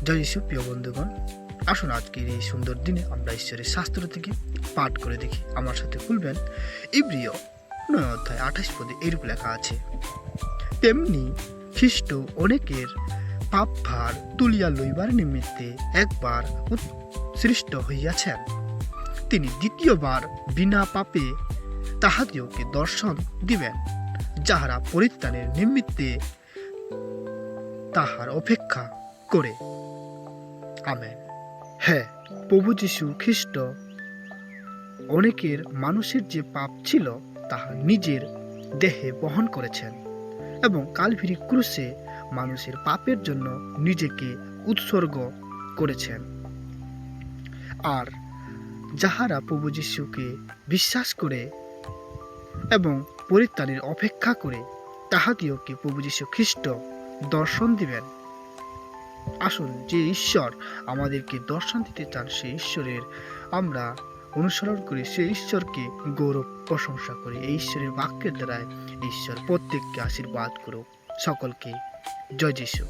জয় যিশু প্রিয় বন্ধুগণ, আসুন আজকের এই সুন্দর দিনে আমরা ঈশ্বরের শাস্ত্র থেকে পাঠ করে দেখি। আমার সাথে খুলবেন ইব্রিয় 9 অধ্যায় 28 পদে এরূপ লেখা আছে, তেমনি খ্রিস্ট অনেকের পাপ ভার তুলিয়া লইবার নিমিত্তে একবার সৃষ্ট হইয়াছেন, তিনি দ্বিতীয়বার বিনা পাপে তাহাদিওকে দর্শন দিবেন, যাহারা পরিত্রাণের নিমিত্তে তাহার অপেক্ষা করে। আমেন। হ্যাঁ, প্রভু যীশু খ্রিস্ট অনেকের মানুষের যে পাপ ছিল তাহা নিজের দেহে বহন করেছেন এবং কালভারি ক্রুশে মানুষের পাপের জন্য নিজেকে উৎসর্গ করেছেন। আর যাহারা প্রভু যীশুকে বিশ্বাস করে এবং পরিত্রাণের অপেক্ষা করে তাহাদিওকে প্রভু যীশু খ্রিস্ট দর্শন দিবেন। আসুন, যে ঈশ্বর আমাদেরকে দর্শন দিতে চান সেই ঈশ্বরের আমরা অনুসরণ করি, সেই ঈশ্বরকে গৌরব প্রশংসা করি। এই ঈশ্বরের বাক্যের দ্বারায় ঈশ্বর প্রত্যেককে আশীর্বাদ করুক। সকলকে জয় যিশু।